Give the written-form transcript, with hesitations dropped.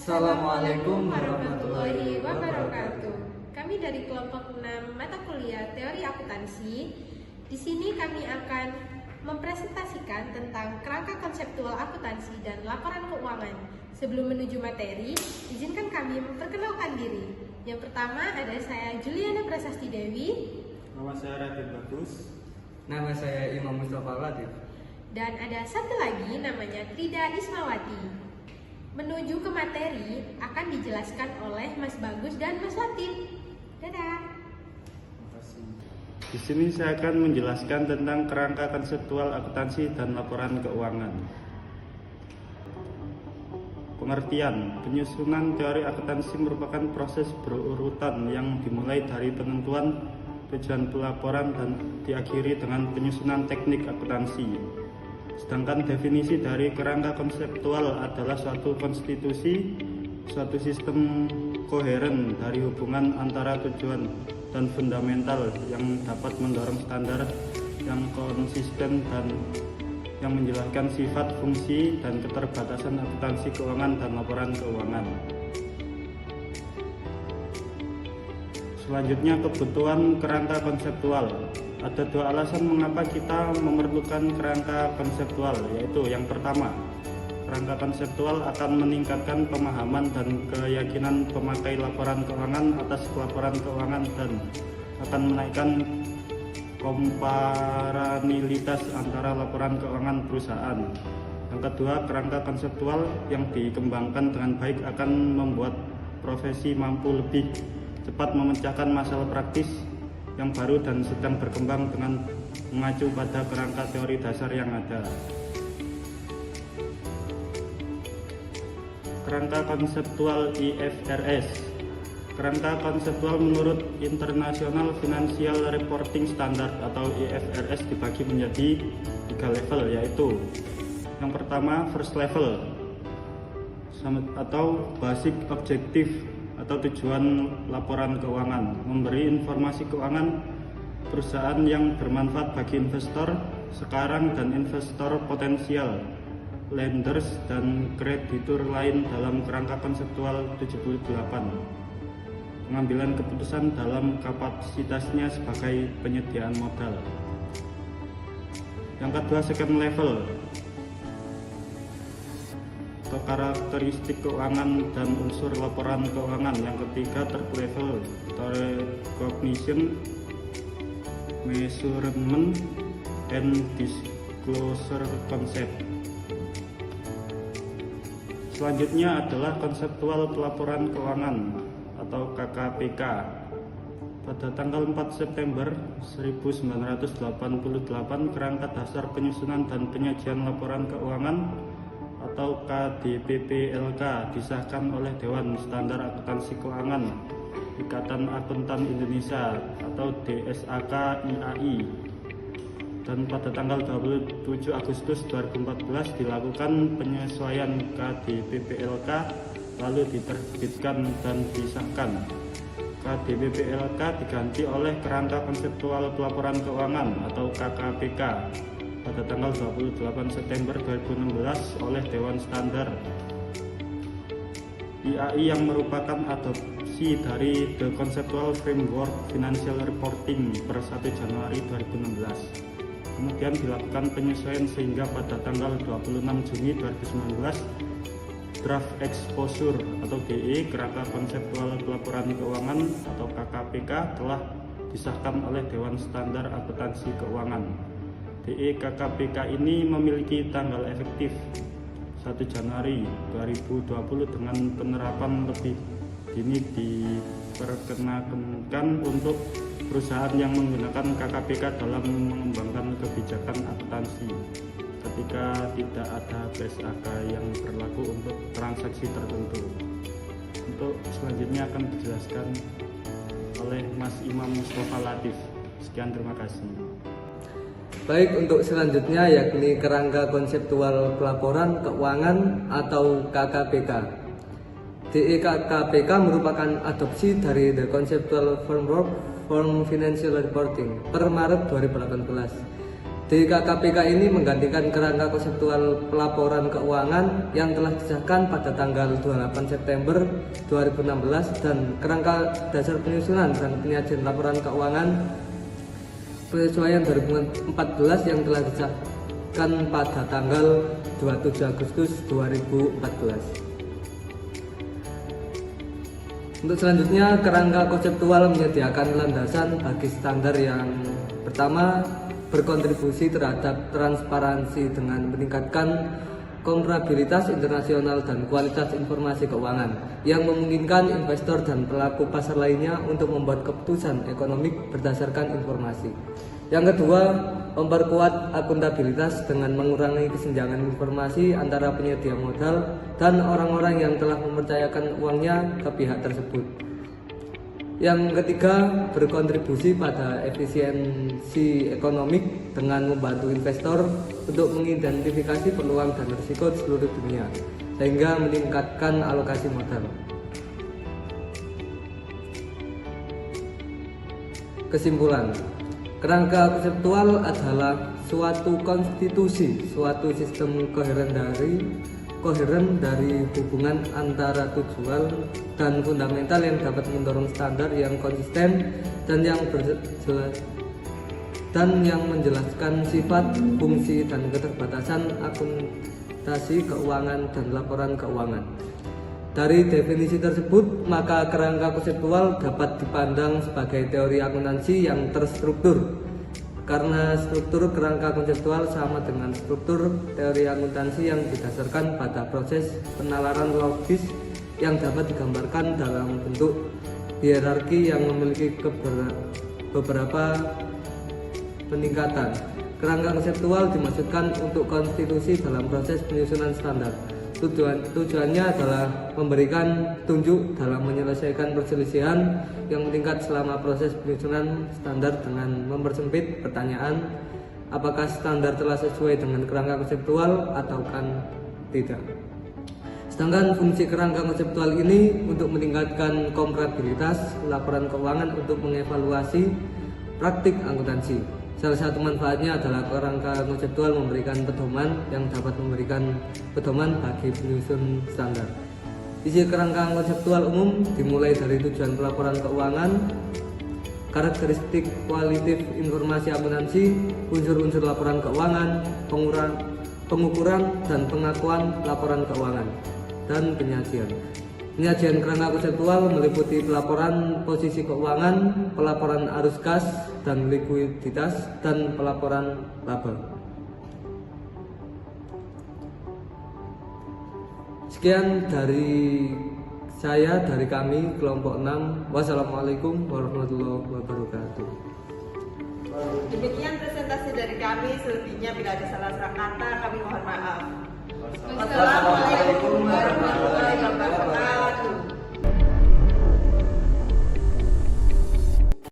Assalamualaikum warahmatullahi wabarakatuh. Kami dari kelompok 6 mata kuliah Teori Akuntansi. Di sini kami akan mempresentasikan tentang kerangka konseptual akuntansi dan laporan keuangan. Sebelum menuju materi, izinkan kami memperkenalkan diri. Yang pertama ada saya Juliana Prasasti Dewi. Nama saya Raden Bagus. Nama saya Imam Mustafa Latif. Dan ada satu lagi namanya Trida Ismawati. Menuju ke materi akan dijelaskan oleh Mas Bagus dan Mas Latif. Dadah. Di sini saya akan menjelaskan tentang kerangka konseptual akuntansi dan laporan keuangan. Pengertian: penyusunan teori akuntansi merupakan proses berurutan yang dimulai dari penentuan tujuan pelaporan dan diakhiri dengan penyusunan teknik akuntansi. Sedangkan definisi dari kerangka konseptual adalah suatu konstitusi, suatu sistem koheren dari hubungan antara tujuan dan fundamental yang dapat mendorong standar yang konsisten dan yang menjelaskan sifat, fungsi, dan keterbatasan akuntansi keuangan dan laporan keuangan. Selanjutnya, kebutuhan kerangka konseptual. Ada dua alasan mengapa kita memerlukan kerangka konseptual, yaitu yang pertama, kerangka konseptual akan meningkatkan pemahaman dan keyakinan pemakai laporan keuangan atas laporan keuangan dan akan menaikkan komparabilitas antara laporan keuangan perusahaan. Yang kedua, kerangka konseptual yang dikembangkan dengan baik akan membuat profesi mampu lebih cepat memecahkan masalah praktis yang baru dan sedang berkembang dengan mengacu pada kerangka teori dasar yang ada. Kerangka konseptual IFRS. Kerangka konseptual menurut International Financial Reporting Standard atau IFRS dibagi menjadi 3 level, yaitu yang pertama first level atau basic objektif atau tujuan laporan keuangan, memberi informasi keuangan perusahaan yang bermanfaat bagi investor sekarang dan investor potensial, lenders dan kreditur lain dalam kerangka konseptual 78. Pengambilan keputusan dalam kapasitasnya sebagai penyediaan modal. Yang kedua second level atau karakteristik keuangan dan unsur laporan keuangan. Yang ketiga third level recognition, measurement, and disclosure concept. Selanjutnya adalah konseptual pelaporan keuangan atau KKPK. Pada tanggal 4 September 1988, kerangka dasar penyusunan dan penyajian laporan keuangan atau KDPPLK disahkan oleh Dewan Standar Akuntansi Keuangan Ikatan Akuntan Indonesia atau DSAK IAI, dan pada tanggal 27 Agustus 2014 dilakukan penyesuaian KDPPLK lalu diterbitkan dan disahkan. KDPPLK diganti oleh kerangka konseptual pelaporan keuangan atau KKPK pada tanggal 28 September 2016 oleh Dewan Standar IAI yang merupakan adopsi dari The Conceptual Framework Financial Reporting per 1 Januari 2016. Kemudian dilakukan penyesuaian sehingga pada tanggal 26 Juni 2019 Draft Exposure atau DE kerangka konseptual pelaporan keuangan atau KKPK telah disahkan oleh Dewan Standar Akuntansi Keuangan. DE KKPK ini memiliki tanggal efektif 1 Januari 2020 dengan penerapan lebih dini diperkenankan untuk perusahaan yang menggunakan KKPK dalam mengembangkan kebijakan akuntansi ketika tidak ada BSAK yang berlaku untuk transaksi tertentu. Untuk selanjutnya akan dijelaskan oleh Mas Imam Mustafa Latif. Sekian, terima kasih. Baik, untuk selanjutnya yakni kerangka konseptual pelaporan keuangan atau KKPK. DEKKPK merupakan adopsi dari The Conceptual Framework for Financial Reporting per Maret 2018. DKKPK ini menggantikan kerangka konseptual pelaporan keuangan yang telah disahkan pada tanggal 28 September 2016 dan kerangka dasar penyusunan dan penyajian laporan keuangan penyesuaian 2014 yang telah disahkan pada tanggal 27 Agustus 2014. Untuk selanjutnya, kerangka konseptual menyediakan landasan bagi standar yang pertama, berkontribusi terhadap transparansi dengan meningkatkan komparabilitas internasional dan kualitas informasi keuangan yang memungkinkan investor dan pelaku pasar lainnya untuk membuat keputusan ekonomi berdasarkan informasi. Yang kedua, memperkuat akuntabilitas dengan mengurangi kesenjangan informasi antara penyedia modal dan orang-orang yang telah mempercayakan uangnya ke pihak tersebut. Yang ketiga, berkontribusi pada efisiensi ekonomi dengan membantu investor untuk mengidentifikasi peluang dan risiko di seluruh dunia, sehingga meningkatkan alokasi modal. Kesimpulan, kerangka konseptual adalah suatu konstitusi, suatu sistem koheren dari hubungan antara tujuan dan fundamental yang dapat mendorong standar yang konsisten dan yang menjelaskan sifat, fungsi, dan keterbatasan akuntansi keuangan dan laporan keuangan. Dari definisi tersebut, maka kerangka konseptual dapat dipandang sebagai teori akuntansi yang terstruktur. Karena struktur kerangka konseptual sama dengan struktur teori akuntansi yang didasarkan pada proses penalaran logis yang dapat digambarkan dalam bentuk hierarki yang memiliki beberapa peningkatan. Kerangka konseptual dimaksudkan untuk konstitusi dalam proses penyusunan standar. Tujuannya adalah memberikan tunjuk dalam menyelesaikan perselisihan yang meningkat selama proses penyusunan standar dengan mempersempit pertanyaan apakah standar telah sesuai dengan kerangka konseptual atau tidak. Sedangkan fungsi kerangka konseptual ini untuk meningkatkan komparabilitas laporan keuangan untuk mengevaluasi praktik akuntansi. Salah satu manfaatnya adalah kerangka konseptual memberikan pedoman yang dapat memberikan pedoman bagi penyusun standar. Isi kerangka konseptual umum dimulai dari tujuan pelaporan keuangan, karakteristik kualitatif informasi akuntansi, unsur-unsur laporan keuangan, pengukuran dan pengakuan laporan keuangan, dan penyajian. Penyajian kerangka konseptual meliputi pelaporan posisi keuangan, pelaporan arus kas dan likuiditas, dan pelaporan laba. Sekian dari saya, dari kami kelompok 6. Wassalamualaikum warahmatullahi wabarakatuh. Demikian presentasi dari kami, selebihnya bila ada salah-salah kata kami mohon maaf. Wassalamualaikum warahmatullahi wabarakatuh.